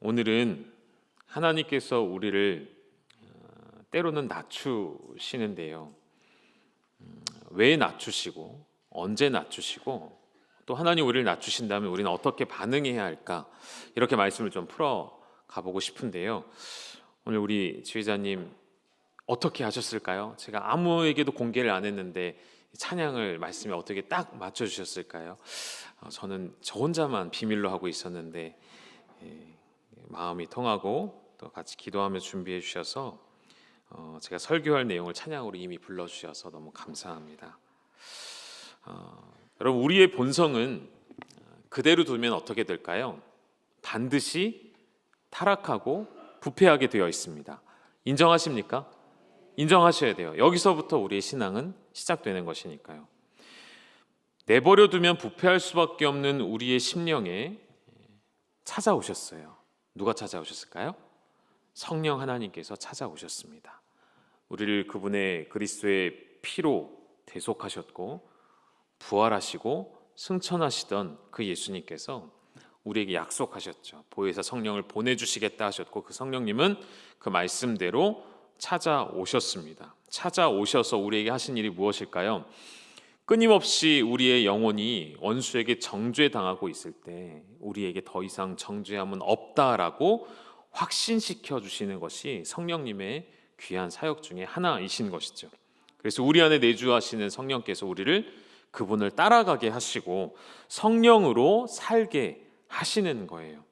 오늘은 하나님께서 우리를 때로는 낮추시는데요. 왜 낮추시고 언제 낮추시고 또 하나님 우리를 낮추신다면 우리는 어떻게 반응해야 할까? 이렇게 말씀을 좀 풀어 가보고 싶은데요. 오늘 우리 지휘자님 어떻게 하셨을까요? 제가 아무에게도 공개를 안 했는데 찬양을 말씀에 어떻게 딱 맞춰주셨을까요? 저는 저 혼자만 비밀로 하고 있었는데 마음이 통하고 또 같이 기도하며 준비해 주셔서 제가 설교할 내용을 찬양으로 이미 불러주셔서 너무 감사합니다. 여러분, 우리의 본성은 그대로 두면 어떻게 될까요? 반드시 타락하고 부패하게 되어 있습니다. 인정하십니까? 인정하셔야 돼요. 여기서부터 우리의 신앙은 시작되는 것이니까요. 내버려 두면 부패할 수밖에 없는 우리의 심령에 찾아오셨어요. 누가 찾아오셨을까요? 성령 하나님께서 찾아오셨습니다. 우리를 그분의 그리스도의 피로 대속하셨고 부활하시고 승천하시던 그 예수님께서 우리에게 약속하셨죠. 보혜사 성령을 보내주시겠다 하셨고 그 성령님은 그 말씀대로 찾아오셨습니다. 찾아오셔서 우리에게 하신 일이 무엇일까요? 끊임없이 우리의 영혼이 원수에게 정죄당하고 있을 때 우리에게 더 이상 정죄함은 없다라고 확신시켜 주시는 것이 성령님의 귀한 사역 중에 하나이신 것이죠. 그래서 우리 안에 내주하시는 성령께서 우리를 그분을 따라가게 하시고 성령으로 살게 하시는 거예요.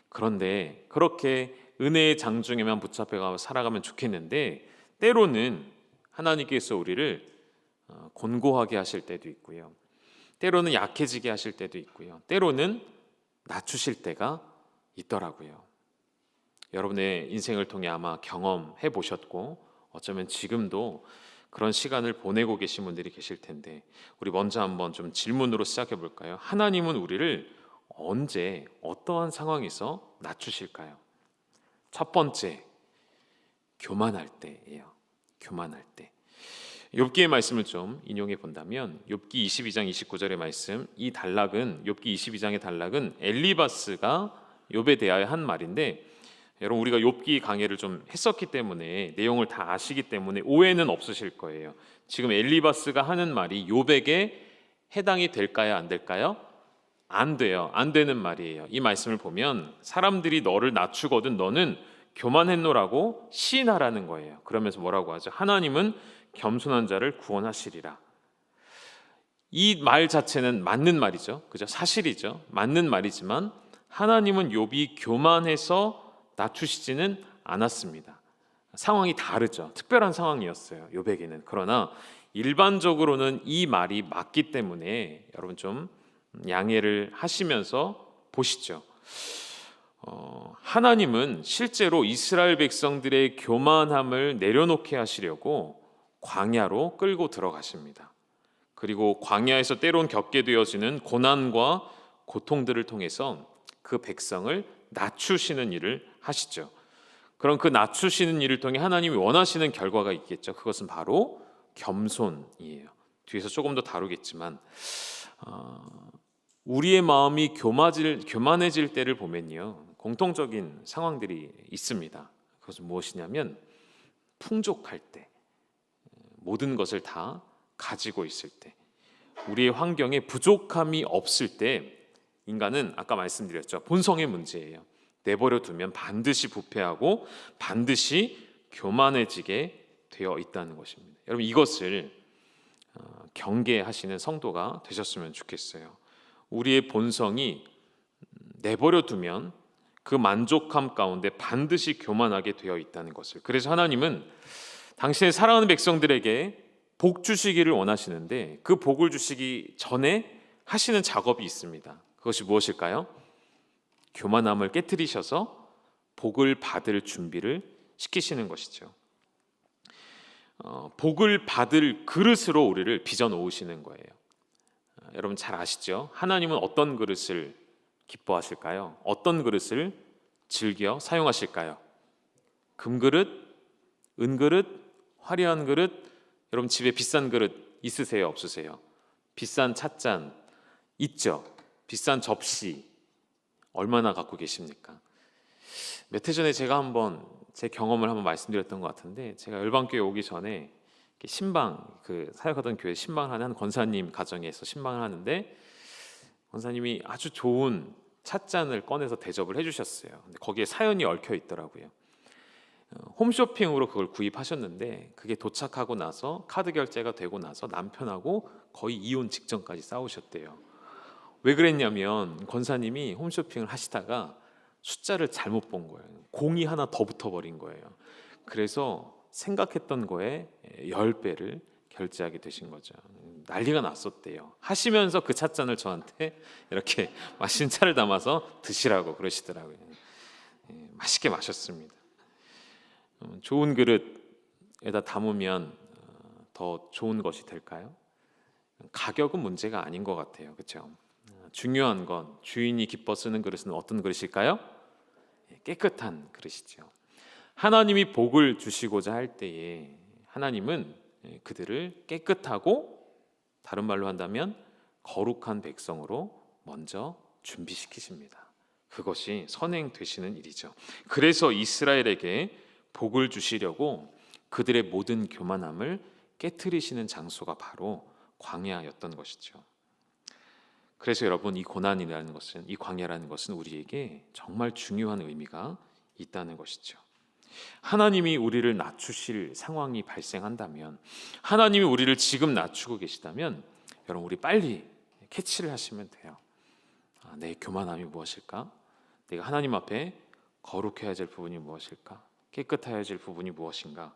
그런데 그렇게 은혜의 장중에만 붙잡혀 살아가면 좋겠는데 때로는 하나님께서 우리를 곤고하게 하실 때도 있고요. 때로는 약해지게 하실 때도 있고요. 때로는 낮추실 때가 있더라고요. 여러분의 인생을 통해 아마 경험해 보셨고 어쩌면 지금도 그런 시간을 보내고 계신 분들이 계실 텐데 우리 먼저 한번 좀 질문으로 시작해 볼까요? 하나님은 우리를 언제 어떠한 상황에서 낮추실까요? 첫 번째, 교만할 때예요. 교만할 때. 욥기의 말씀을 좀 인용해 본다면 욥기 22장 29절의 말씀, 이 단락은 욥기 22장의 단락은 엘리바스가 욥에 대하여 한 말인데 여러분 우리가 욥기 강해를 좀 했었기 때문에 내용을 다 아시기 때문에 오해는 없으실 거예요. 지금 엘리바스가 하는 말이 욥에게 해당이 될까요? 안 될까요? 안 돼요. 안 되는 말이에요. 이 말씀을 보면 사람들이 너를 낮추거든 너는 교만했노라고 시인하라는 거예요. 그러면서 뭐라고 하죠? 하나님은 겸손한 자를 구원하시리라. 이 말 자체는 맞는 말이죠. 그죠? 사실이죠. 맞는 말이지만 하나님은 욥이 교만해서 낮추시지는 않았습니다. 상황이 다르죠. 특별한 상황이었어요. 욥에게는. 그러나 일반적으로는 이 말이 맞기 때문에 여러분 좀 양해를 하시면서 보시죠. 하나님은 실제로 이스라엘 백성들의 교만함을 내려놓게 하시려고 광야로 끌고 들어가십니다. 그리고 광야에서 때론 겪게 되어지는 고난과 고통들을 통해서 그 백성을 낮추시는 일을 하시죠. 그럼 그 낮추시는 일을 통해 하나님이 원하시는 결과가 있겠죠. 그것은 바로 겸손이에요. 뒤에서 조금 더 다루겠지만 우리의 마음이 교만해질 때를 보면요 공통적인 상황들이 있습니다. 그것은 무엇이냐면 풍족할 때, 모든 것을 다 가지고 있을 때, 우리의 환경에 부족함이 없을 때 인간은 아까 말씀드렸죠. 본성의 문제예요. 내버려 두면 반드시 부패하고 반드시 교만해지게 되어 있다는 것입니다. 여러분 이것을 경계하시는 성도가 되셨으면 좋겠어요. 우리의 본성이 내버려 두면 그 만족함 가운데 반드시 교만하게 되어 있다는 것을. 그래서 하나님은 당신의 사랑하는 백성들에게 복 주시기를 원하시는데 그 복을 주시기 전에 하시는 작업이 있습니다. 그것이 무엇일까요? 교만함을 깨트리셔서 복을 받을 준비를 시키시는 것이죠. 복을 받을 그릇으로 우리를 빚어 놓으시는 거예요. 여러분 잘 아시죠? 하나님은 어떤 그릇을 기뻐하실까요? 어떤 그릇을 즐겨 사용하실까요? 금그릇, 은그릇, 화려한 그릇. 여러분 집에 비싼 그릇 있으세요? 없으세요? 비싼 찻잔 있죠? 비싼 접시 얼마나 갖고 계십니까? 몇 해 전에 제가 한번 제 경험을 한번 말씀드렸던 것 같은데, 제가 열방교회 오기 전에 신방, 그 사역하던 교회 신방을 하는 한 권사님 가정에서 신방을 하는데, 권사님이 아주 좋은 찻잔을 꺼내서 대접을 해주셨어요. 근데 거기에 사연이 얽혀 있더라고요. 홈쇼핑으로 그걸 구입하셨는데, 그게 도착하고 나서 카드 결제가 되고 나서 남편하고 거의 이혼 직전까지 싸우셨대요. 왜 그랬냐면 권사님이 홈쇼핑을 하시다가 숫자를 잘못 본 거예요. 공이 하나 더 붙어버린 거예요. 그래서 생각했던 거에 10배를 결제하게 되신 거죠. 난리가 났었대요. 하시면서 그 찻잔을 저한테 이렇게 마신 차를 담아서 드시라고 그러시더라고요. 맛있게 마셨습니다. 좋은 그릇에다 담으면 더 좋은 것이 될까요? 가격은 문제가 아닌 것 같아요. 그렇죠? 중요한 건 주인이 기뻐 쓰는 그릇은 어떤 그릇일까요? 깨끗한 그릇이죠. 하나님이 복을 주시고자 할 때에 하나님은 그들을 깨끗하고, 다른 말로 한다면 거룩한 백성으로 먼저 준비시키십니다. 그것이 선행되시는 일이죠. 그래서 이스라엘에게 복을 주시려고 그들의 모든 교만함을 깨트리시는 장소가 바로 광야였던 것이죠. 그래서 여러분, 이 고난이라는 것은, 이 광야라는 것은 우리에게 정말 중요한 의미가 있다는 것이죠. 하나님이 우리를 낮추실 상황이 발생한다면, 하나님이 우리를 지금 낮추고 계시다면, 여러분 우리 빨리 캐치를 하시면 돼요. 내 교만함이 무엇일까? 내가 하나님 앞에 거룩해야 될 부분이 무엇일까? 깨끗해야 될 부분이 무엇인가?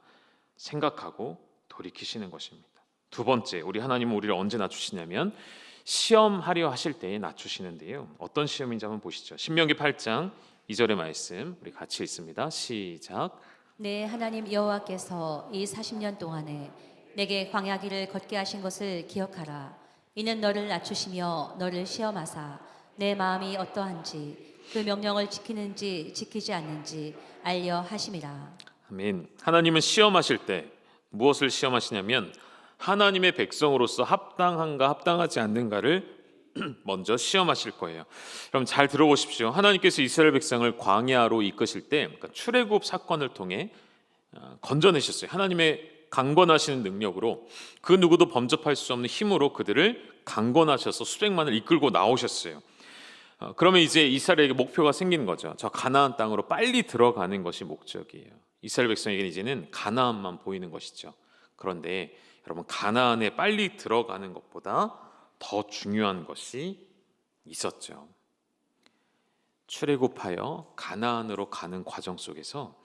생각하고 돌이키시는 것입니다. 두 번째, 우리 하나님은 우리를 언제 낮추시냐면 시험하려 하실 때에 낮추시는데요. 어떤 시험인지 한번 보시죠. 신명기 8장 2절의 말씀 우리 같이 읽습니다. 시작. 내 하나님 여호와께서 이 40년 동안에 내게 광야길을 걷게 하신 것을 기억하라. 이는 너를 낮추시며 너를 시험하사 내 마음이 어떠한지 그 명령을 지키는지 지키지 않는지 알려 하심이라. 아멘. 하나님은 시험하실 때 무엇을 시험하시냐면 하나님의 백성으로서 합당한가 합당하지 않는가를 먼저 시험하실 거예요. 그럼 잘 들어보십시오. 하나님께서 이스라엘 백성을 광야로 이끄실 때, 그러니까 출애굽 사건을 통해 건져내셨어요. 하나님의 강권하시는 능력으로, 그 누구도 범접할 수 없는 힘으로 그들을 강권하셔서 수백만을 이끌고 나오셨어요. 그러면 이제 이스라엘에게 목표가 생기는 거죠. 저 가나안 땅으로 빨리 들어가는 것이 목적이에요. 이스라엘 백성에게는 이제는 가나안만 보이는 것이죠. 그런데 여러분, 가나안에 빨리 들어가는 것보다 더 중요한 것이 있었죠. 출애굽하여 가나안으로 가는 과정 속에서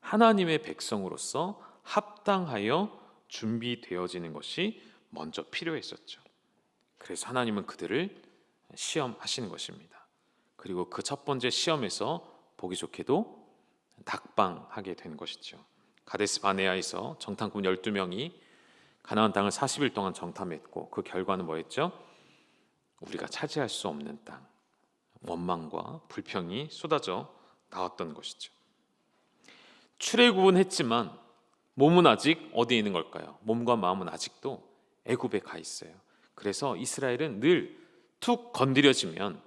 하나님의 백성으로서 합당하여 준비되어지는 것이 먼저 필요했었죠. 그래서 하나님은 그들을 시험하시는 것입니다. 그리고 그 첫 번째 시험에서 보기 좋게도 낙방하게 된 것이죠. 가데스 바네아에서 정탐꾼 12명이 가나안 땅을 40일 동안 정탐했고, 그 결과는 뭐였죠? 우리가 차지할 수 없는 땅, 원망과 불평이 쏟아져 나왔던 것이죠. 출애굽은 했지만 몸은 아직 어디에 있는 걸까요? 몸과 마음은 아직도 애굽에 가 있어요. 그래서 이스라엘은 늘 툭 건드려지면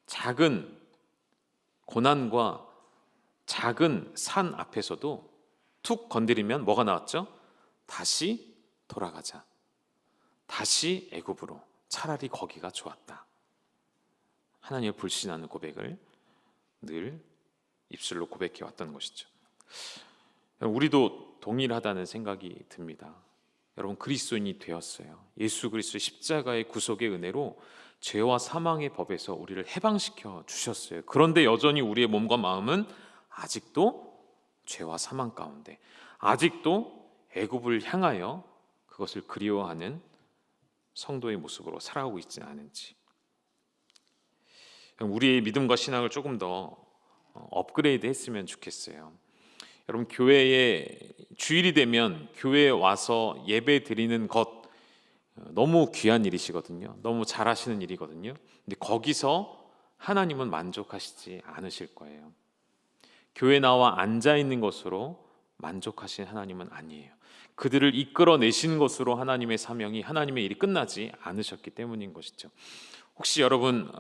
작은 고난과 작은 산 앞에서도 툭 건드리면 뭐가 나왔죠? 다시 돌아가자. 다시 애굽으로. 차라리 거기가 좋았다. 하나님을 불신하는 고백을 늘 입술로 고백해 왔던 것이죠. 우리도 동일하다는 생각이 듭니다. 여러분, 그리스도인이 되었어요. 예수 그리스도의 십자가의 구속의 은혜로 죄와 사망의 법에서 우리를 해방시켜 주셨어요. 그런데 여전히 우리의 몸과 마음은 아직도 죄와 사망 가운데, 아직도 애굽을 향하여 그것을 그리워하는 성도의 모습으로 살아가고 있지는 않은지, 우리의 믿음과 신앙을 조금 더 업그레이드 했으면 좋겠어요. 여러분, 교회에 주일이 되면 교회에 와서 예배 드리는 것 너무 귀한 일이시거든요. 너무 잘하시는 일이거든요. 근데 거기서 하나님은 만족하시지 않으실 거예요. 교회 나와 앉아 있는 것으로 만족하신 하나님은 아니에요. 그들을 이끌어내신 것으로 하나님의 사명이, 하나님의 일이 끝나지 않으셨기 때문인 것이죠. 혹시 여러분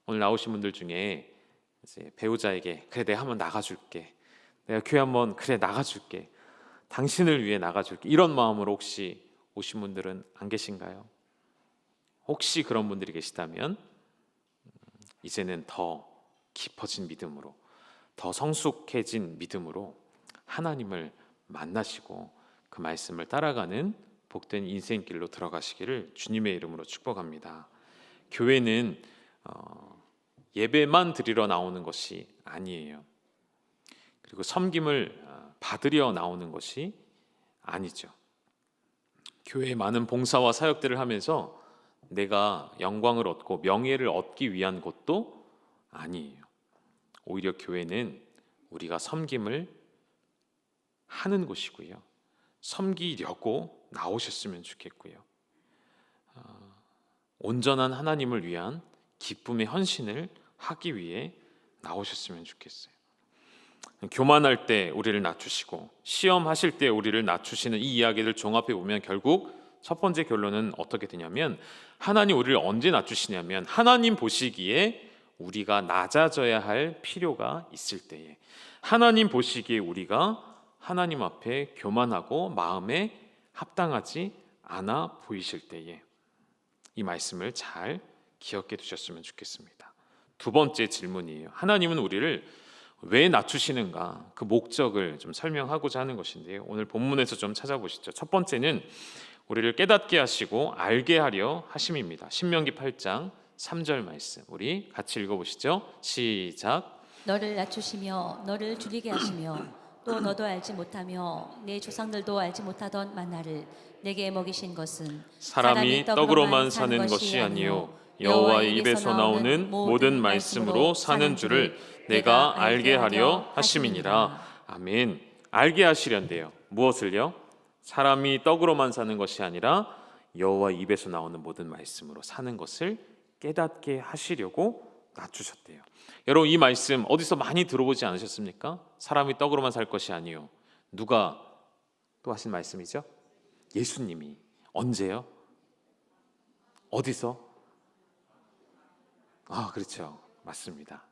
오늘 나오신 분들 중에 이제 배우자에게 그래 내가 한번 나가줄게, 내가 교회 한번 그래 나가줄게, 당신을 위해 나가줄게, 이런 마음으로 혹시 오신 분들은 안 계신가요? 혹시 그런 분들이 계시다면 이제는 더 깊어진 믿음으로, 더 성숙해진 믿음으로 하나님을 만나시고 그 말씀을 따라가는 복된 인생길로 들어가시기를 주님의 이름으로 축복합니다. 교회는 예배만 드리러 나오는 것이 아니에요. 그리고 섬김을 받으려 나오는 것이 아니죠. 교회에 많은 봉사와 사역들을 하면서 내가 영광을 얻고 명예를 얻기 위한 것도 아니에요. 오히려 교회는 우리가 섬김을 하는 곳이고요, 섬기려고 나오셨으면 좋겠고요, 온전한 하나님을 위한 기쁨의 헌신을 하기 위해 나오셨으면 좋겠어요. 교만할 때 우리를 낮추시고 시험하실 때 우리를 낮추시는 이 이야기를 종합해 보면 결국 첫 번째 결론은 어떻게 되냐면, 하나님 우리를 언제 낮추시냐면 하나님 보시기에 우리가 낮아져야 할 필요가 있을 때에, 하나님 보시기에 우리가 하나님 앞에 교만하고 마음에 합당하지 않아 보이실 때에, 이 말씀을 잘 기억해 두셨으면 좋겠습니다. 두 번째 질문이에요. 하나님은 우리를 왜 낮추시는가, 그 목적을 좀 설명하고자 하는 것인데요, 오늘 본문에서 좀 찾아보시죠. 첫 번째는 우리를 깨닫게 하시고 알게 하려 하심입니다. 신명기 8장 3절 말씀 우리 같이 읽어보시죠. 시작. 너를 낮추시며 너를 줄이게 하시며 또 너도 알지 못하며 내 조상들도 알지 못하던 만나를 내게 먹이신 것은 사람이 떡으로만 사는 것이 아니요 여호와의 입에서 나오는 모든 말씀으로 사는 줄을 내가 알게 하려 하심이니라. 아멘. 알게 하시련대요. 무엇을요? 사람이 떡으로만 사는 것이 아니라 여호와의 입에서 나오는 모든 말씀으로 사는 것을 깨닫게 하시려고 낮추셨대요. 여러분, 이 말씀 어디서 많이 들어보지 않으셨습니까? 사람이 떡으로만 살 것이 아니요. 누가 또 하신 말씀이죠? 예수님이. 언제요? 어디서? 그렇죠. 맞습니다.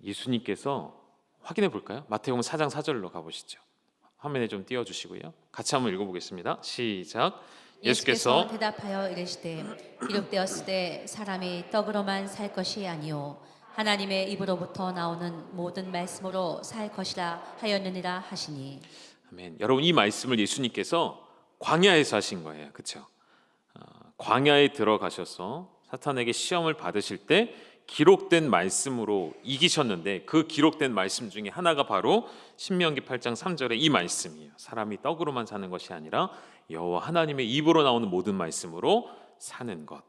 예수님께서 확인해 볼까요? 마태복음 4장 4절로 가보시죠. 화면에 좀 띄워주시고요, 같이 한번 읽어보겠습니다. 시작. 예수께서 대답하여 이르시되 기록되었을 때 사람이 떡으로만 살 것이 아니요 하나님의 입으로부터 나오는 모든 말씀으로 살 것이라 하였느니라 하시니. 아멘. 여러분, 이 말씀을 예수님께서 광야에서 하신 거예요. 그렇죠? 광야에 들어가셔서 사탄에게 시험을 받으실 때 기록된 말씀으로 이기셨는데, 그 기록된 말씀 중에 하나가 바로 신명기 8장 3절의 이 말씀이에요. 사람이 떡으로만 사는 것이 아니라 여호와 하나님의 입으로 나오는 모든 말씀으로 사는 것.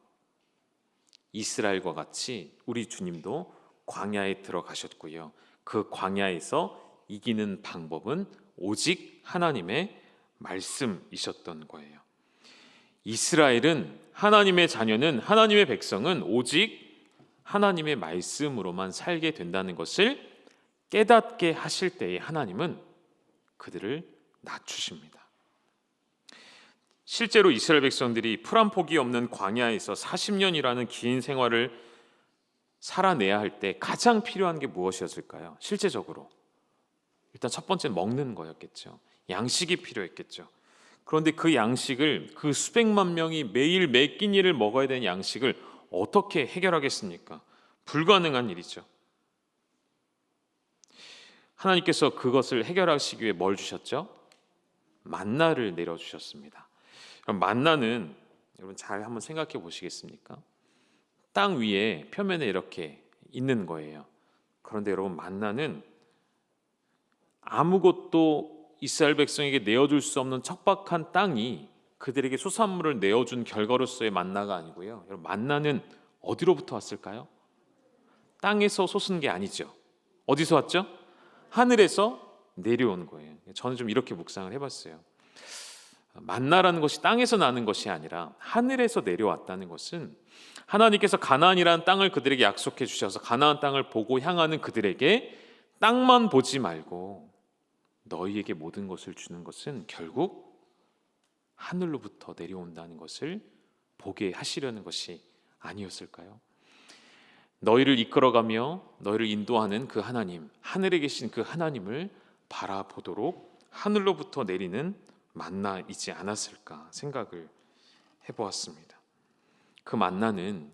이스라엘과 같이 우리 주님도 광야에 들어가셨고요, 그 광야에서 이기는 방법은 오직 하나님의 말씀이셨던 거예요. 이스라엘은, 하나님의 자녀는, 하나님의 백성은 오직 하나님의 말씀으로만 살게 된다는 것을 깨닫게 하실 때에 하나님은 그들을 낮추십니다. 실제로 이스라엘 백성들이 풀 한 폭이 없는 광야에서 40년이라는 긴 생활을 살아내야 할 때 가장 필요한 게 무엇이었을까요? 실제적으로 일단 첫 번째는 먹는 거였겠죠. 양식이 필요했겠죠. 그런데 그 양식을, 그 수백만 명이 매일 매 끼니를 먹어야 되는 양식을 어떻게 해결하겠습니까? 불가능한 일이죠. 하나님께서 그것을 해결하시기 위해 뭘 주셨죠? 만나를 내려주셨습니다. 그럼 만나는, 여러분 잘 한번 생각해 보시겠습니까? 땅 위에 표면에 이렇게 있는 거예요. 그런데 여러분, 만나는 아무것도 이스라엘 백성에게 내어줄 수 없는 척박한 땅이 그들에게 수산물을 내어준 결과로서의 만나가 아니고요, 여러분, 만나는 어디로부터 왔을까요? 땅에서 솟은 게 아니죠. 어디서 왔죠? 하늘에서 내려온 거예요. 저는 좀 이렇게 묵상을 해봤어요. 만나라는 것이 땅에서 나는 것이 아니라 하늘에서 내려왔다는 것은, 하나님께서 가나안이라는 땅을 그들에게 약속해 주셔서 가나안 땅을 보고 향하는 그들에게 땅만 보지 말고 너희에게 모든 것을 주는 것은 결국 하늘로부터 내려온다는 것을 보게 하시려는 것이 아니었을까요? 너희를 이끌어가며 너희를 인도하는 그 하나님, 하늘에 계신 그 하나님을 바라보도록 하늘로부터 내리는 만나이지 않았을까 생각을 해보았습니다. 그 만나는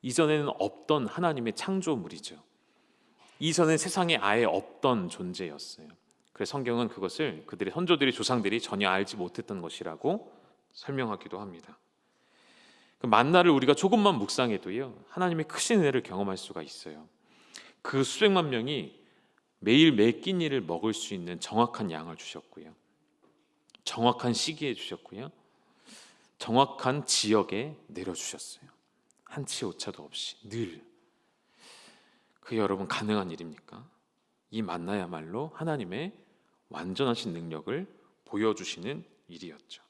이전에는 없던 하나님의 창조물이죠. 이전엔 세상에 아예 없던 존재였어요. 그래서 성경은 그것을 그들의 선조들이 조상들이 전혀 알지 못했던 것이라고 설명하기도 합니다. 그 만나를 우리가 조금만 묵상해도요, 하나님의 크신 은혜를 경험할 수가 있어요. 그 수백만 명이 매일 매 끼니를 먹을 수 있는 정확한 양을 주셨고요, 정확한 시기에 주셨고요, 정확한 지역에 내려주셨어요. 한치 오차도 없이 늘. 그게 여러분 가능한 일입니까? 이 만나야말로 하나님의 완전하신 능력을 보여주시는 일이었죠.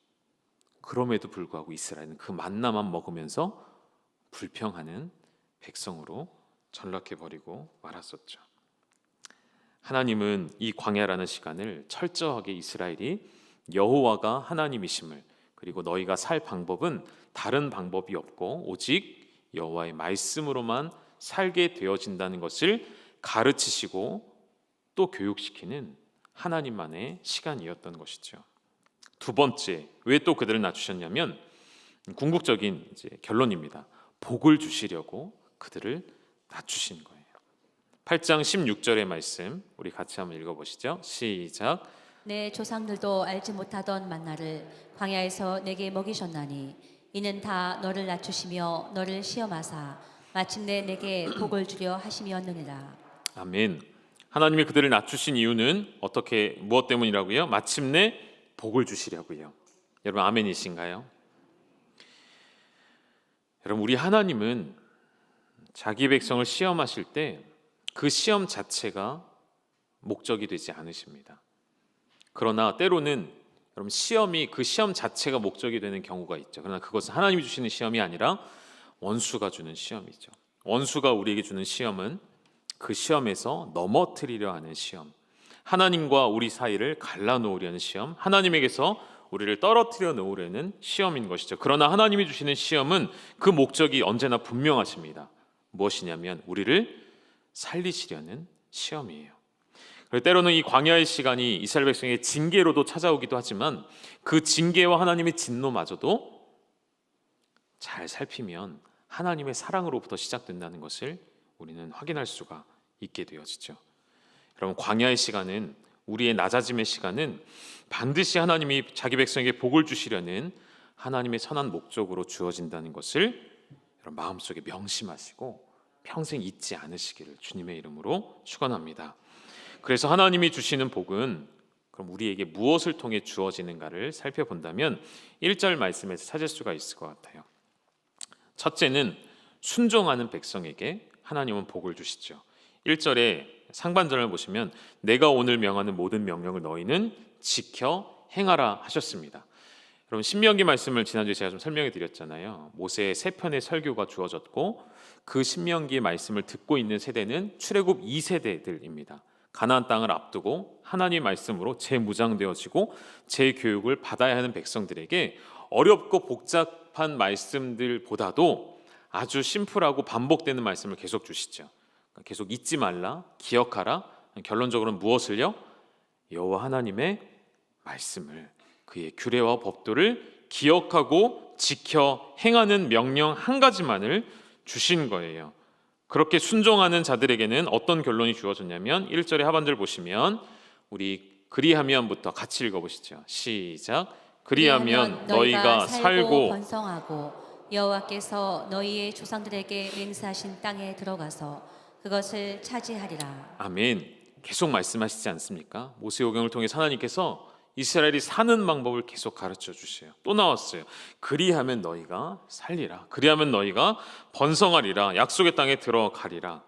그럼에도 불구하고 이스라엘은 그 만나만 먹으면서 불평하는 백성으로 전락해버리고 말았었죠. 하나님은 이 광야라는 시간을 철저하게 이스라엘이 여호와가 하나님이심을, 그리고 너희가 살 방법은 다른 방법이 없고 오직 여호와의 말씀으로만 살게 되어진다는 것을 가르치시고 또 교육시키는 하나님만의 시간이었던 것이죠. 두 번째, 왜 또 그들을 낮추셨냐면 궁극적인 결론입니다. 복을 주시려고 그들을 낮추신 거예요. 8장 16절의 말씀 우리 같이 한번 읽어보시죠. 시작. 내 조상들도 알지 못하던 만나를 광야에서 내게 먹이셨나니 이는 다 너를 낮추시며 너를 시험하사 마침내 내게 복을 주려 하심이었느니라. 아멘. 하나님이 그들을 낮추신 이유는 무엇 때문이라고요? 마침내 복을 주시려고요. 여러분 아멘이신가요? 여러분, 우리 하나님은 자기 백성을 시험하실 때 그 시험 자체가 목적이 되지 않으십니다. 그러나 때로는 여러분 시험이 그 시험 자체가 목적이 되는 경우가 있죠. 그러나 그것은 하나님이 주시는 시험이 아니라 원수가 주는 시험이죠. 원수가 우리에게 주는 시험은 그 시험에서 넘어뜨리려 하는 시험, 하나님과 우리 사이를 갈라놓으려는 시험, 하나님에게서 우리를 떨어뜨려 놓으려는 시험인 것이죠. 그러나 하나님이 주시는 시험은 그 목적이 언제나 분명하십니다. 무엇이냐면 우리를 살리시려는 시험이에요. 때로는 이 광야의 시간이 이스라엘 백성의 징계로도 찾아오기도 하지만 그 징계와 하나님의 진노마저도 잘 살피면 하나님의 사랑으로부터 시작된다는 것을 우리는 확인할 수가 있게 되어지죠. 여러분, 광야의 시간은, 우리의 낮아짐의 시간은 반드시 하나님이 자기 백성에게 복을 주시려는 하나님의 선한 목적으로 주어진다는 것을 여러분 마음속에 명심하시고 평생 잊지 않으시기를 주님의 이름으로 축원합니다. 그래서 하나님이 주시는 복은 그럼 우리에게 무엇을 통해 주어지는가를 살펴본다면 1절 말씀에서 찾을 수가 있을 것 같아요. 첫째는 순종하는 백성에게 하나님은 복을 주시죠. 1절에 상반절을 보시면 내가 오늘 명하는 모든 명령을 너희는 지켜 행하라 하셨습니다. 여러분, 신명기 말씀을 지난주에 제가 좀 설명해 드렸잖아요. 모세의 세 편의 설교가 주어졌고 그 신명기의 말씀을 듣고 있는 세대는 출애굽 2세대들입니다. 가나안 땅을 앞두고 하나님의 말씀으로 재무장되어지고 재교육을 받아야 하는 백성들에게 어렵고 복잡한 말씀들보다도 아주 심플하고 반복되는 말씀을 계속 주시죠. 계속 잊지 말라, 기억하라. 결론적으로는 무엇을요? 여호와 하나님의 말씀을, 그의 규례와 법도를 기억하고 지켜 행하는 명령 한 가지만을 주신 거예요. 그렇게 순종하는 자들에게는 어떤 결론이 주어졌냐면 1절의 하반절 보시면 우리 그리하면부터 같이 읽어보시죠. 시작. 그리하면 너희가 살고 번성하고 여호와께서 너희의 조상들에게 맹세하신 땅에 들어가서 그것을 차지하리라. 아멘. 계속 말씀하시지 않습니까? 모세오경을 통해 하나님께서 이스라엘이 사는 방법을 계속 가르쳐 주세요. 또 나왔어요. 그리하면 너희가 살리라. 그리하면 너희가 번성하리라. 약속의 땅에 들어가리라.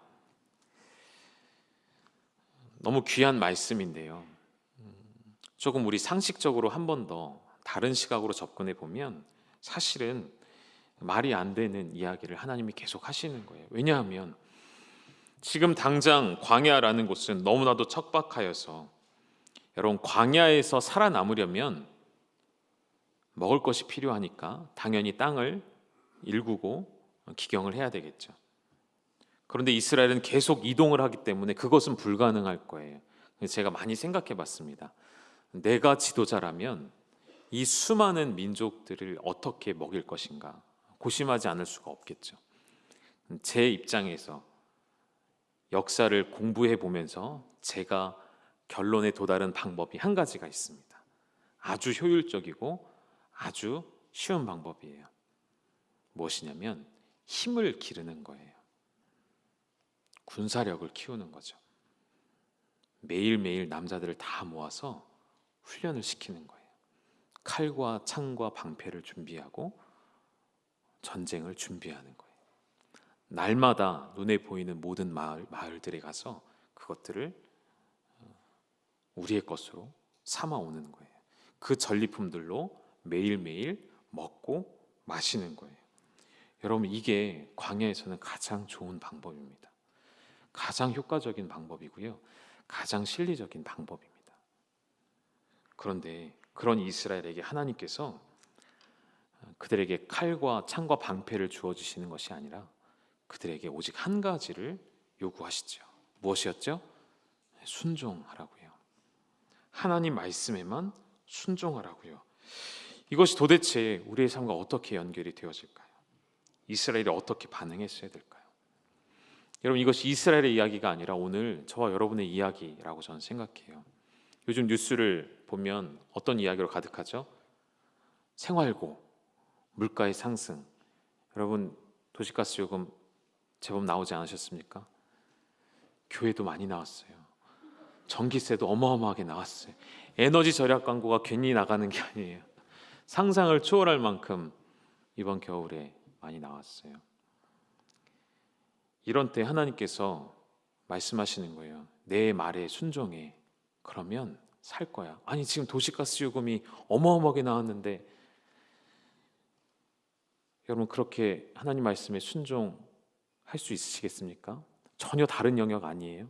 너무 귀한 말씀인데요. 조금 우리 상식적으로 한 번 더 다른 시각으로 접근해 보면 사실은 말이 안 되는 이야기를 하나님이 계속 하시는 거예요. 왜냐하면 지금 당장 광야라는 곳은 너무나도 척박하여서 여러분, 광야에서 살아남으려면 먹을 것이 필요하니까 당연히 땅을 일구고 기경을 해야 되겠죠. 그런데 이스라엘은 계속 이동을 하기 때문에 그것은 불가능할 거예요. 그래서 제가 많이 생각해 봤습니다. 내가 지도자라면 이 수많은 민족들을 어떻게 먹일 것인가 고심하지 않을 수가 없겠죠. 제 입장에서 역사를 공부해 보면서 제가 결론에 도달한 방법이 한 가지가 있습니다. 아주 효율적이고 아주 쉬운 방법이에요. 무엇이냐면 힘을 기르는 거예요. 군사력을 키우는 거죠. 매일매일 남자들을 다 모아서 훈련을 시키는 거예요. 칼과 창과 방패를 준비하고 전쟁을 준비하는 거예요. 날마다 눈에 보이는 모든 마을들에 가서 그것들을 우리의 것으로 삼아 오는 거예요. 그 전리품들로 매일매일 먹고 마시는 거예요. 여러분, 이게 광야에서는 가장 좋은 방법입니다. 가장 효과적인 방법이고요. 가장 실리적인 방법입니다. 그런데 그런 이스라엘에게 하나님께서 그들에게 칼과 창과 방패를 주어주시는 것이 아니라 그들에게 오직 한 가지를 요구하시죠. 무엇이었죠? 순종하라고요. 하나님 말씀에만 순종하라고요. 이것이 도대체 우리의 삶과 어떻게 연결이 되어질까요? 이스라엘이 어떻게 반응했어야 될까요? 여러분, 이것이 이스라엘의 이야기가 아니라 오늘 저와 여러분의 이야기라고 저는 생각해요. 요즘 뉴스를 보면 어떤 이야기로 가득하죠? 생활고, 물가의 상승. 여러분, 도시가스 요금 제법 나오지 않으셨습니까? 교회도 많이 나왔어요. 전기세도 어마어마하게 나왔어요. 에너지 절약 광고가 괜히 나가는 게 아니에요. 상상을 초월할 만큼 이번 겨울에 많이 나왔어요. 이런 때 하나님께서 말씀하시는 거예요. 내 말에 순종해. 그러면 살 거야. 아니, 지금 도시가스 요금이 어마어마하게 나왔는데 여러분, 그렇게 하나님 말씀에 순종할 수 있으시겠습니까? 전혀 다른 영역 아니에요?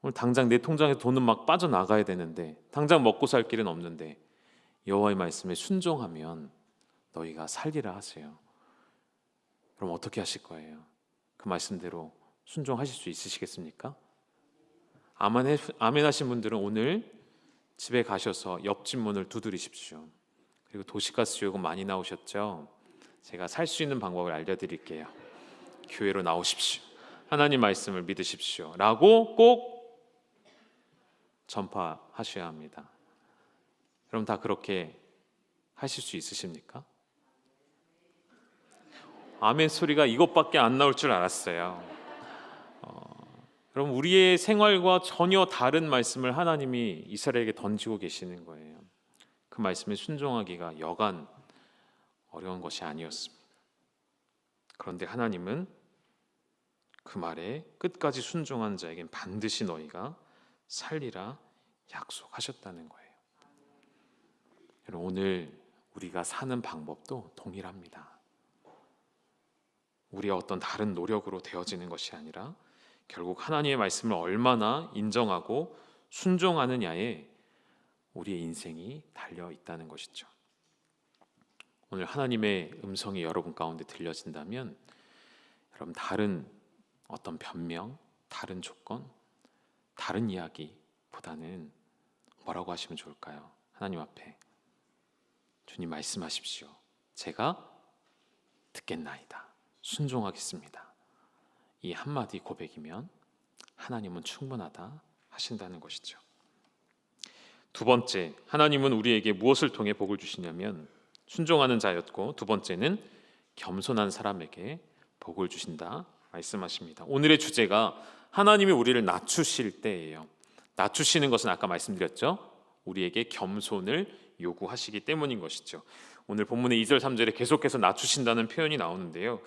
오늘 당장 내 통장에 돈은 막 빠져나가야 되는데 당장 먹고 살 길은 없는데 여호와의 말씀에 순종하면 너희가 살리라 하세요. 그럼 어떻게 하실 거예요? 그 말씀대로 순종하실 수 있으시겠습니까? 아멘 하신 분들은 오늘 집에 가셔서 옆집 문을 두드리십시오. 그리고 도시가스 요금 많이 나오셨죠? 제가 살 수 있는 방법을 알려드릴게요. 교회로 나오십시오. 하나님 말씀을 믿으십시오. 라고 꼭 전파하셔야 합니다. 여러분, 다 그렇게 하실 수 있으십니까? 아멘 소리가 이것밖에 안 나올 줄 알았어요. 여러분, 우리의 생활과 전혀 다른 말씀을 하나님이 이스라엘에게 던지고 계시는 거예요. 그 말씀에 순종하기가 여간 어려운 것이 아니었습니다. 그런데 하나님은 그 말에 끝까지 순종한 자에겐 반드시 너희가 살리라 약속하셨다는 거예요. 여러분, 오늘 우리가 사는 방법도 동일합니다. 우리의 어떤 다른 노력으로 되어지는 것이 아니라 결국 하나님의 말씀을 얼마나 인정하고 순종하느냐에 우리의 인생이 달려 있다는 것이죠. 오늘 하나님의 음성이 여러분 가운데 들려진다면 여러분, 다른 어떤 변명, 다른 조건, 다른 이야기보다는 뭐라고 하시면 좋을까요? 하나님 앞에 주님 말씀하십시오. 제가 듣겠나이다. 순종하겠습니다. 이 한마디 고백이면 하나님은 충분하다 하신다는 것이죠. 두 번째, 하나님은 우리에게 무엇을 통해 복을 주시냐면 순종하는 자였고, 두 번째는 겸손한 사람에게 복을 주신다 말씀하십니다. 오늘의 주제가 하나님이 우리를 낮추실 때예요. 낮추시는 것은 아까 말씀드렸죠. 우리에게 겸손을 요구하시기 때문인 것이죠. 오늘 본문의 2절 3절에 계속해서 낮추신다는 표현이 나오는데요.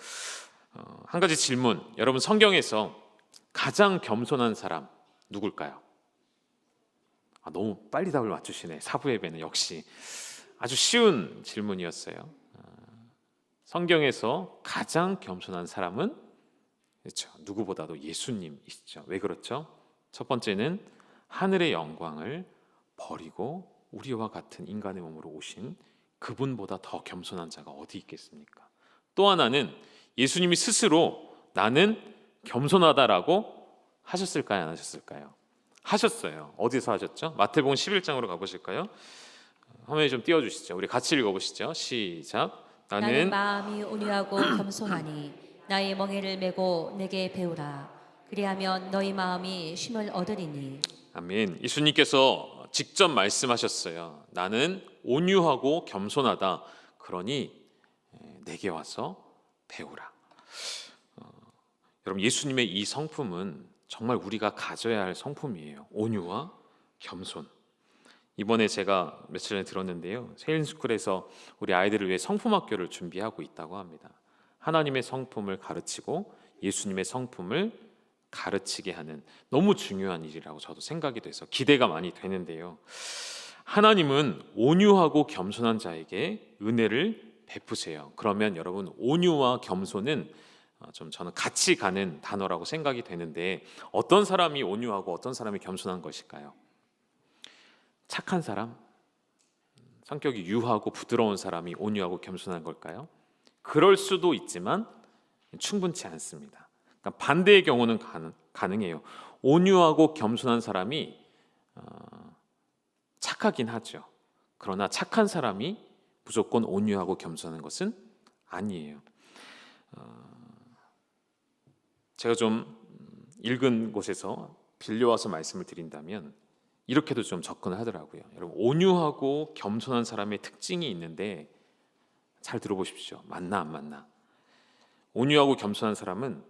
한 가지 질문, 여러분, 성경에서 가장 겸손한 사람 누굴까요? 너무 빨리 답을 맞추시네. 사부 예배는 역시 아주 쉬운 질문이었어요. 성경에서 가장 겸손한 사람은 그렇죠, 누구보다도 예수님이시죠. 왜 그렇죠? 첫 번째는 하늘의 영광을 버리고 우리와 같은 인간의 몸으로 오신 그분보다 더 겸손한 자가 어디 있겠습니까? 또 하나는 예수님이 스스로 나는 겸손하다라고 하셨을까요? 안 하셨을까요? 하셨어요. 어디서 하셨죠? 마태복음 11장으로 가보실까요? 화면에 좀 띄워주시죠. 우리 같이 읽어보시죠. 시작. 나는 나는 마음이 온유하고 겸손하니 나의 멍에를 메고 내게 배우라. 그리하면 너희 마음이 쉼을 얻으리니. 아멘. 예수님께서 직접 말씀하셨어요. 나는 온유하고 겸손하다. 그러니 내게 와서 배우라. 여러분, 예수님의 이 성품은 정말 우리가 가져야 할 성품이에요. 온유와 겸손. 이번에 제가 며칠 전에 들었는데요. 세일스쿨에서 우리 아이들을 위해 성품학교를 준비하고 있다고 합니다. 하나님의 성품을 가르치고 예수님의 성품을 가르치게 하는 너무 중요한 일이라고 저도 생각이 돼서 기대가 많이 되는데요. 하나님은 온유하고 겸손한 자에게 은혜를 베푸세요. 그러면 여러분, 온유와 겸손은 좀 저는 같이 가는 단어라고 생각이 되는데, 어떤 사람이 온유하고 어떤 사람이 겸손한 것일까요? 착한 사람, 성격이 유하고 부드러운 사람이 온유하고 겸손한 걸까요? 그럴 수도 있지만 충분치 않습니다. 그러니까 반대의 경우는 가능해요. 온유하고 겸손한 사람이 착하긴 하죠. 그러나 착한 사람이 무조건 온유하고 겸손한 것은 아니에요. 제가 좀 읽은 곳에서 빌려와서 말씀을 드린다면 이렇게도 좀 접근을 하더라고요. 여러분, 온유하고 겸손한 사람의 특징이 있는데 잘 들어보십시오. 맞나 안 맞나? 온유하고 겸손한 사람은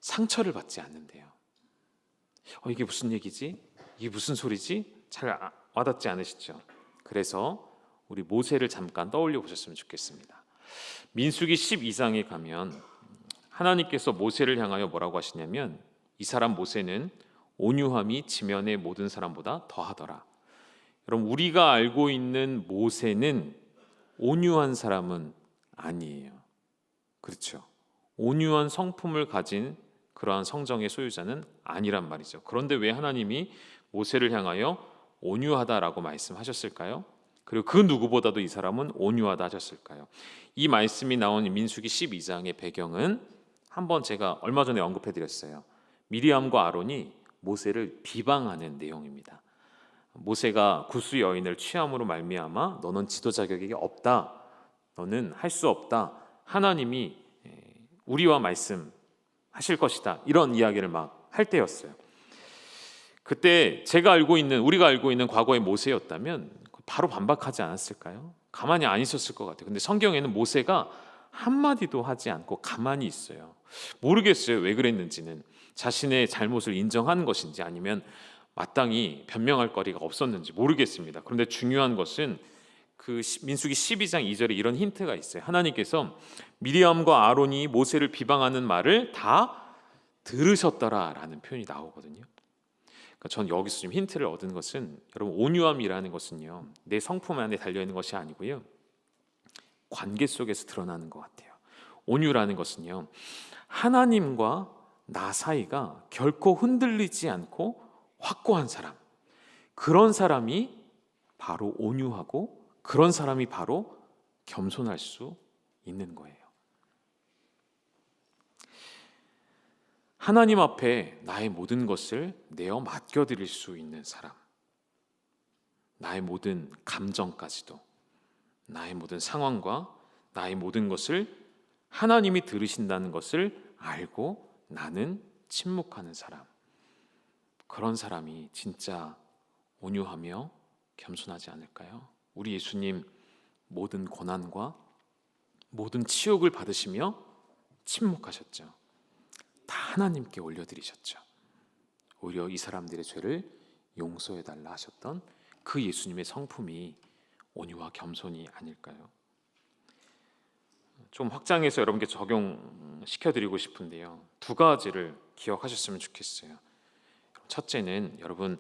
상처를 받지 않는데요. 이게 무슨 얘기지? 이게 무슨 소리지? 잘 와닿지 않으시죠? 그래서 우리 모세를 잠깐 떠올려 보셨으면 좋겠습니다. 민수기 12장에 가면 하나님께서 모세를 향하여 뭐라고 하시냐면, 이 사람 모세는 온유함이 지면의 모든 사람보다 더하더라. 여러분, 우리가 알고 있는 모세는 온유한 사람은 아니에요. 그렇죠? 온유한 성품을 가진 그러한 성정의 소유자는 아니란 말이죠. 그런데 왜 하나님이 모세를 향하여 온유하다라고 말씀하셨을까요? 그리고 그 누구보다도 이 사람은 온유하다 하셨을까요? 이 말씀이 나온 민수기 12장의 배경은 한번 제가 얼마 전에 언급해드렸어요. 미리암과 아론이 모세를 비방하는 내용입니다. 모세가 구스 여인을 취함으로 말미암아 너는 지도 자격이 없다, 너는 할 수 없다, 하나님이 우리와 말씀하실 것이다, 이런 이야기를 막 할 때였어요. 그때 우리가 알고 있는 과거의 모세였다면 바로 반박하지 않았을까요? 가만히 안 있었을 것 같아요. 근데 성경에는 모세가 한마디도 하지 않고 가만히 있어요. 모르겠어요, 왜 그랬는지는. 자신의 잘못을 인정하는 것인지 아니면 마땅히 변명할 거리가 없었는지 모르겠습니다. 그런데 중요한 것은 그 민수기 12장 2절에 이런 힌트가 있어요. 하나님께서 미리암과 아론이 모세를 비방하는 말을 다 들으셨더라라는 표현이 나오거든요. 그러니까 전 여기서 좀 힌트를 얻은 것은, 여러분, 온유함이라는 것은요, 내 성품 안에 달려있는 것이 아니고요, 관계 속에서 드러나는 것 같아요. 온유라는 것은요, 하나님과 나 사이가 결코 흔들리지 않고 확고한 사람, 그런 사람이 바로 온유하고 그런 사람이 바로 겸손할 수 있는 거예요. 하나님 앞에 나의 모든 것을 내어 맡겨드릴 수 있는 사람, 나의 모든 감정까지도, 나의 모든 상황과 나의 모든 것을 하나님이 들으신다는 것을 알고 나는 침묵하는 사람, 그런 사람이 진짜 온유하며 겸손하지 않을까요? 우리 예수님 모든 고난과 모든 치욕을 받으시며 침묵하셨죠. 다 하나님께 올려드리셨죠. 오히려 이 사람들의 죄를 용서해달라 하셨던 그 예수님의 성품이 온유와 겸손이 아닐까요? 좀 확장해서 여러분께 적용시켜드리고 싶은데요, 두 가지를 기억하셨으면 좋겠어요. 첫째는, 여러분,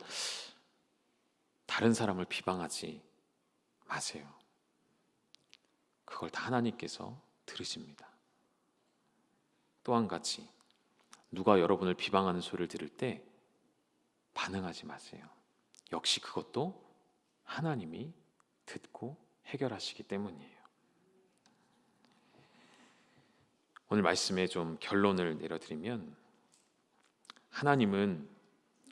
다른 사람을 비방하지 마세요. 그걸 다 하나님께서 들으십니다. 또 한 가지, 누가 여러분을 비방하는 소리를 들을 때 반응하지 마세요. 역시 그것도 하나님이 듣고 해결하시기 때문이에요. 오늘 말씀에 좀 결론을 내려드리면, 하나님은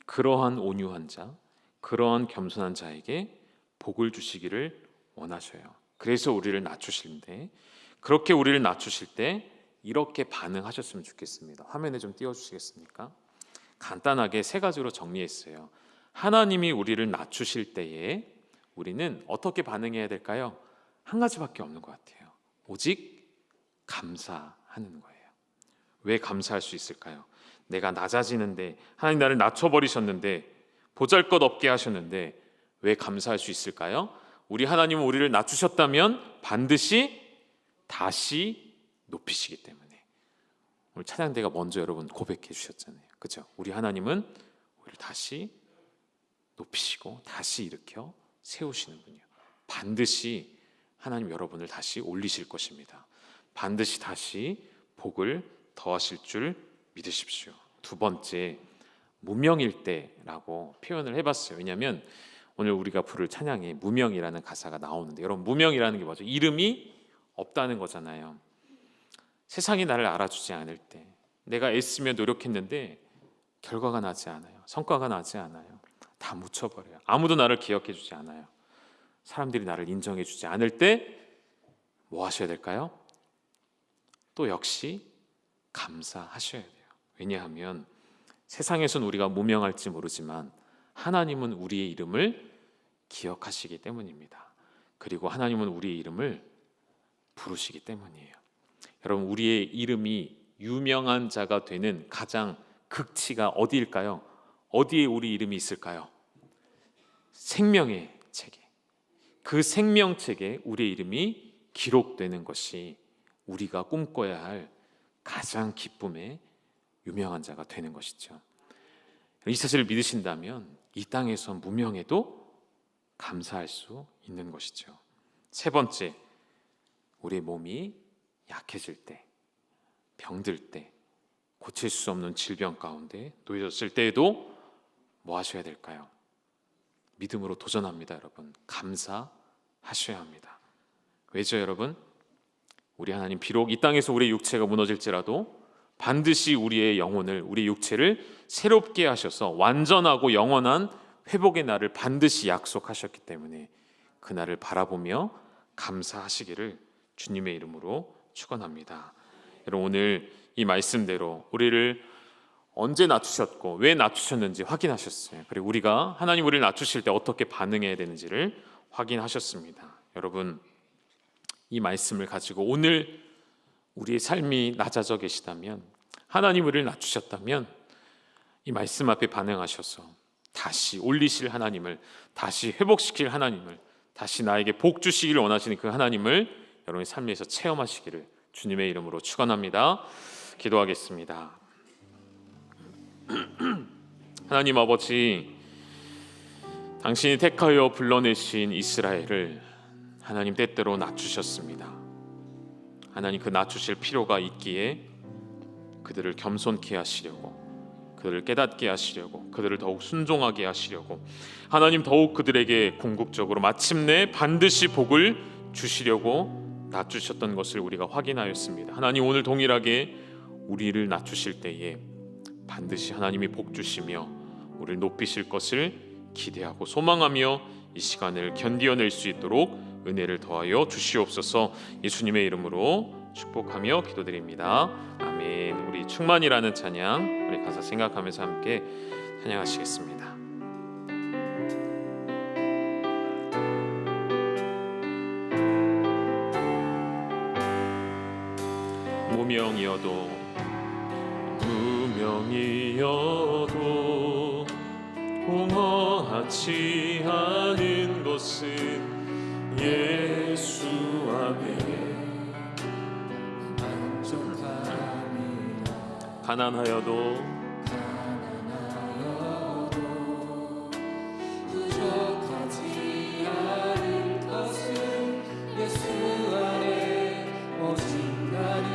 그러한 온유한 자, 그러한 겸손한 자에게 복을 주시기를 원하셔요. 그래서 우리를 낮추시는데, 그렇게 우리를 낮추실 때 이렇게 반응하셨으면 좋겠습니다. 화면에 좀 띄워주시겠습니까? 간단하게 세 가지로 정리했어요. 하나님이 우리를 낮추실 때에 우리는 어떻게 반응해야 될까요? 한 가지밖에 없는 것 같아요. 오직 감사하는 거예요. 왜 감사할 수 있을까요? 내가 낮아지는데, 하나님 나를 낮춰버리셨는데, 보잘것없게 하셨는데 왜 감사할 수 있을까요? 우리 하나님은 우리를 낮추셨다면 반드시 다시 높이시기 때문에. 오늘 찬양대가 먼저 여러분 고백해 주셨잖아요. 그렇죠? 우리 하나님은 우리를 다시 높이시고 다시 일으켜 세우시는 분이요. 반드시 하나님 여러분을 다시 올리실 것입니다. 반드시 다시 복을 더하실 줄 믿으십시오. 두 번째, 무명일 때라고 표현을 해봤어요. 왜냐하면 오늘 우리가 부를 찬양에 무명이라는 가사가 나오는데, 여러분 무명이라는 게 뭐죠? 이름이 없다는 거잖아요. 세상이 나를 알아주지 않을 때, 내가 애쓰며 노력했는데 결과가 나지 않아요. 성과가 나지 않아요. 다 묻혀버려요. 아무도 나를 기억해 주지 않아요. 사람들이 나를 인정해 주지 않을 때 뭐 하셔야 될까요? 또 역시 감사하셔야 돼요. 왜냐하면 세상에선 우리가 무명할지 모르지만 하나님은 우리의 이름을 기억하시기 때문입니다. 그리고 하나님은 우리의 이름을 부르시기 때문이에요. 여러분, 우리의 이름이 유명한 자가 되는 가장 극치가 어디일까요? 어디에 우리 이름이 있을까요? 생명의 책에. 그 생명책에 우리의 이름이 기록되는 것이 우리가 꿈꿔야 할 가장 기쁨의 유명한 자가 되는 것이죠. 이 사실을 믿으신다면 이 땅에서 무명해도 감사할 수 있는 것이죠. 세 번째, 우리의 몸이 약해질 때, 병들 때, 고칠 수 없는 질병 가운데 놓여졌을 때에도 뭐 하셔야 될까요? 믿음으로 도전합니다, 여러분. 감사하셔야 합니다. 왜죠, 여러분? 우리 하나님 비록 이 땅에서 우리의 육체가 무너질지라도 반드시 우리의 영혼을, 우리의 육체를 새롭게 하셔서 완전하고 영원한 회복의 날을 반드시 약속하셨기 때문에 그 날을 바라보며 감사하시기를 주님의 이름으로 축원합니다. 여러분, 오늘 이 말씀대로 우리를 언제 낮추셨고 왜 낮추셨는지 확인하셨어요. 그리고 우리가 하나님 우리를 낮추실 때 어떻게 반응해야 되는지를 확인하셨습니다. 여러분, 이 말씀을 가지고 오늘 우리의 삶이 낮아져 계시다면, 하나님 우리를 낮추셨다면 이 말씀 앞에 반응하셔서 다시 올리실 하나님을, 다시 회복시킬 하나님을, 다시 나에게 복 주시기를 원하시는 그 하나님을 여러분의 삶에서 체험하시기를 주님의 이름으로 축원합니다. 기도하겠습니다. 하나님 아버지, 당신이 택하여 불러내신 이스라엘을 하나님 때때로 낮추셨습니다. 하나님, 그 낮추실 필요가 있기에 그들을 겸손케 하시려고, 그들을 깨닫게 하시려고, 그들을 더욱 순종하게 하시려고, 하나님 더욱 그들에게 궁극적으로 마침내 반드시 복을 주시려고 낮추셨던 것을 우리가 확인하였습니다. 하나님, 오늘 동일하게 우리를 낮추실 때에 반드시 하나님이 복 주시며 우리를 높이실 것을 기대하고 소망하며 이 시간을 견디어낼 수 있도록 은혜를 더하여 주시옵소서. 예수님의 이름으로 축복하며 기도드립니다. 아멘. 우리 충만이라는 찬양, 우리 가사 생각하면서 함께 찬양하시겠습니다. 무명이어도 공허하지 않은 것은 예수 안에 만족함이라. 가난하여도 부족하지 않은 것은 예수 안에 오직 나는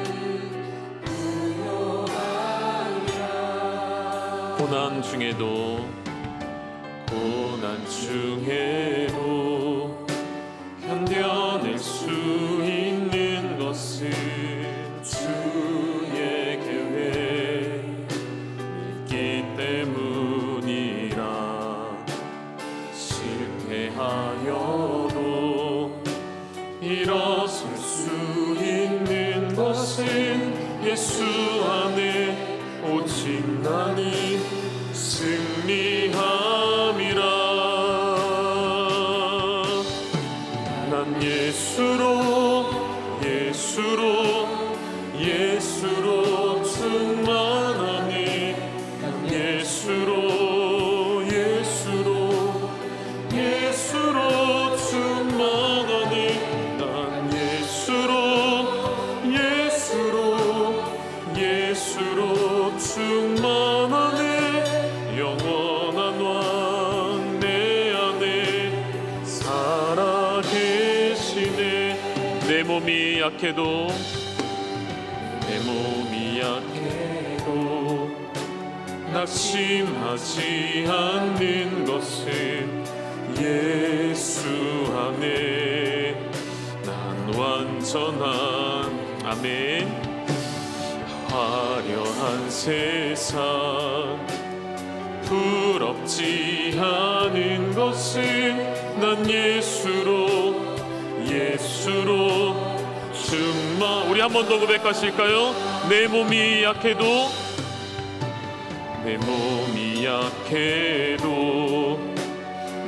부요하리라. 고난 중에도 견뎌낼 수 있는 것은 주의 계획 있기 때문에 넘어져버려도 일어설 수 있는 것은 예수 안에 오직 나니 승리함이라. 난 예수로 충만하니 난 예수로 충만하니 난 예수로 충만하니 영원한 왕 내 안에 살아계시네. 내 몸이 약해도 낙심하지 않는 것은 예수 안에 난 완전한. 아멘. 화려한 세상 부럽지 않은 것은 난 예수로 충만. 우리 한 번 더 고백하실까요? 내 몸이 약해도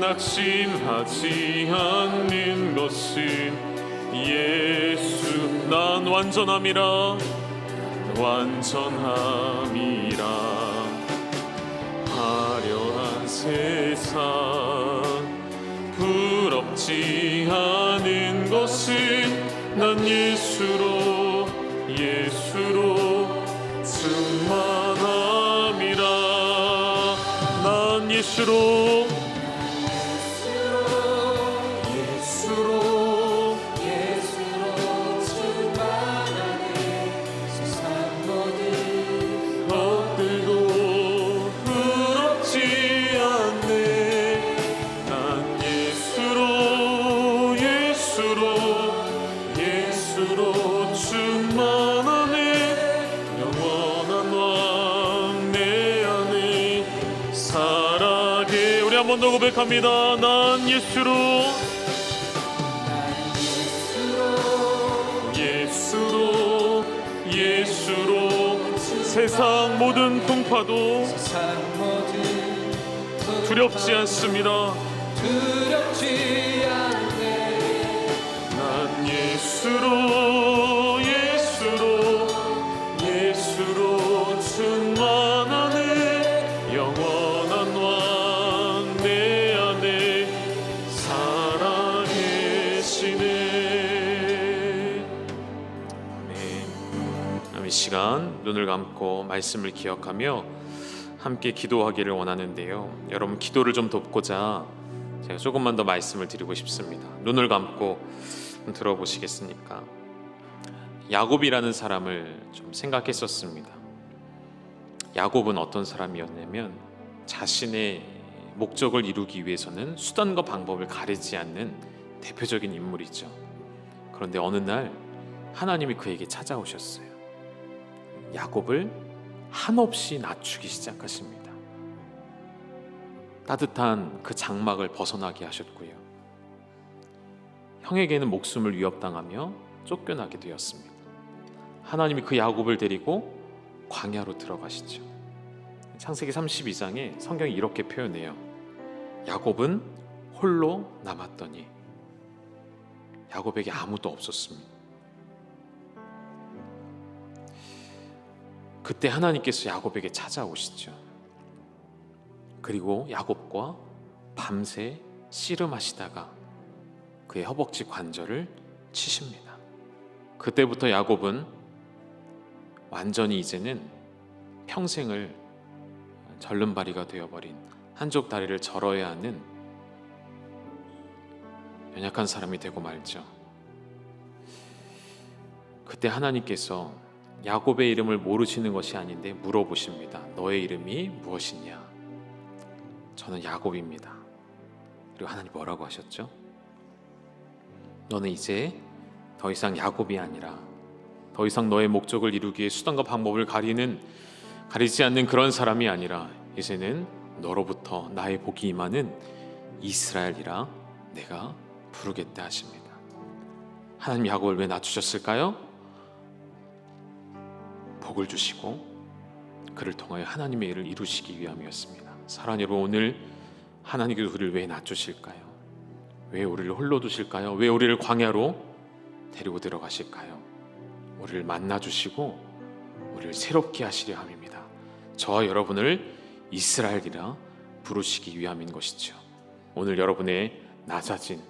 낙심하지 않는 것은 예수. 난 완전함이라 화려한 세상 부럽지 않은 것은 난 예수로 충만함이라. 난 예수로 충만하네. 세상 모든 것들도 부럽지 않네. 난 예수로 충만하네. 영원한 왕 내 안에 살아계. 우리 한 번 더 고백합니다. 난 예수로 세상 모든 풍파도 두렵지 않습니다. 난 예수로 충만하네. 영원한 왕 내 안에 살아계시네. 아멘. 이 시간 눈을 감고 말씀을 기억하며 함께 기도하기를 원하는데요. 여러분 기도를 좀 돕고자 제가 조금만 더 말씀을 드리고 싶습니다. 눈을 감고 들어보시겠습니까? 야곱이라는 사람을 좀 생각했었습니다. 야곱은 어떤 사람이었냐면 자신의 목적을 이루기 위해서는 수단과 방법을 가리지 않는 대표적인 인물이죠. 그런데 어느 날 하나님이 그에게 찾아오셨어요. 야곱을 한없이 낮추기 시작하십니다. 따뜻한 그 장막을 벗어나게 하셨고요. 형에게는 목숨을 위협당하며 쫓겨나게 되었습니다. 하나님이 그 야곱을 데리고 광야로 들어가시죠. 창세기 32장에 성경이 이렇게 표현해요. 야곱은 홀로 남았더니 야곱에게 아무도 없었습니다. 그때 하나님께서 야곱에게 찾아오시죠. 그리고 야곱과 밤새 씨름하시다가 그의 허벅지 관절을 치십니다. 그때부터 야곱은 완전히 이제는 평생을 절름발이가 되어버린, 한쪽 다리를 절어야 하는 연약한 사람이 되고 말죠. 그때 하나님께서 야곱의 이름을 모르시는 것이 아닌데 물어보십니다. 너의 이름이 무엇이냐? 저는 야곱입니다. 그리고 하나님 뭐라고 하셨죠? 너는 이제 더 이상 야곱이 아니라 더 이상 너의 목적을 이루기 위해 수단과 방법을 가리지 않는 그런 사람이 아니라 이제는 너로부터 나의 복이 임하는 이스라엘이라 내가 부르겠다 하십니다. 하나님 야곱을 왜 낮추셨을까요? 복을 주시고 그를 통하여 하나님의 일을 이루시기 위함이었습니다. 사랑하는 여러분, 오늘 하나님께서 우리를 왜 낮추실까요? 왜 우리를 홀로 두실까요? 왜 우리를 광야로 데리고 들어가실까요? 우리를 만나주시고 우리를 새롭게 하시려 함입니다. 저와 여러분을 이스라엘이라 부르시기 위함인 것이죠. 오늘 여러분의 낮춰진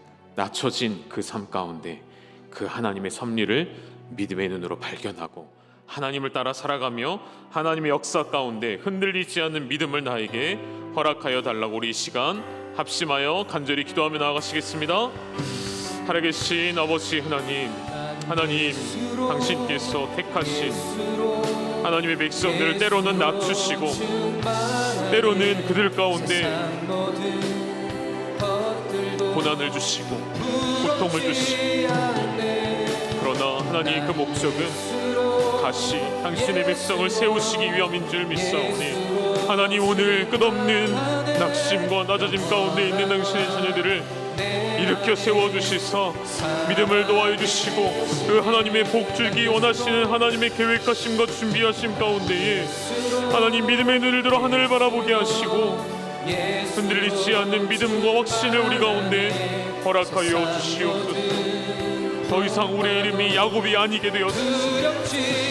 그 삶 가운데 그 하나님의 섭리를 믿음의 눈으로 발견하고 하나님을 따라 살아가며 하나님의 역사 가운데 흔들리지 않는 믿음을 나에게 허락하여 달라고 우리 이 시간 합심하여 간절히 기도하며 나아가시겠습니다. 살아계신 아버지 하나님, 당신께서 택하신 하나님의 백성들을 때로는 낮추시고 때로는 그들 가운데 고난을 주시고 고통을 주시고, 그러나 하나님 그 목적은 다시 당신의 백성을 세우시기 위함인 줄 믿사오니 하나님, 오늘 끝없는 낙심과 낮아짐 가운데 있는 당신의 자녀들을 일으켜 세워주시사 믿음을 도와해 주시고 그 하나님의 복 주기 원하시는 하나님의 계획하심과 준비하심 가운데에 하나님 믿음의 눈을 들어 하늘을 바라보게 하시고 흔들리지 않는 믿음과 확신을 우리 가운데 허락하여 주시옵소서. 더 이상 우리의 이름이 야곱이 아니게 되었습니다.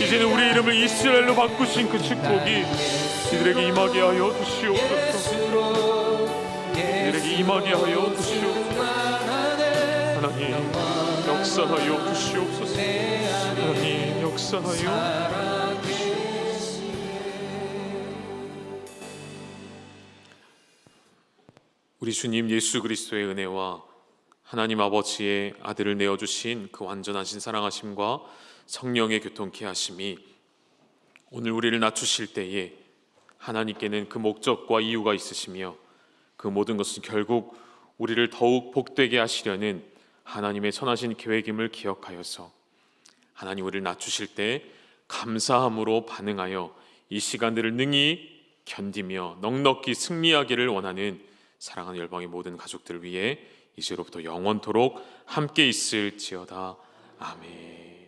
이제는 우리의 이름을 이스라엘로 바꾸신 그 축복이 이들에게 임하게 하여 주시옵소서. 이들에게 임하게 하여 주시옵소서. 하나님 역사하여 주시옵소서. 하나님 역사하여 주시옵소서. 우리 주님 예수 그리스도의 은혜와 하나님 아버지의 아들을 내어주신 그 완전하신 사랑하심과 성령의 교통케 하심이 오늘 우리를 낮추실 때에 하나님께는 그 목적과 이유가 있으시며 그 모든 것은 결국 우리를 더욱 복되게 하시려는 하나님의 선하신 계획임을 기억하여서 하나님 우리를 낮추실 때 감사함으로 반응하여 이 시간들을 능히 견디며 넉넉히 승리하기를 원하는 사랑하는 열방의 모든 가족들을 위해 이제로부터 영원토록 함께 있을지어다. 아멘.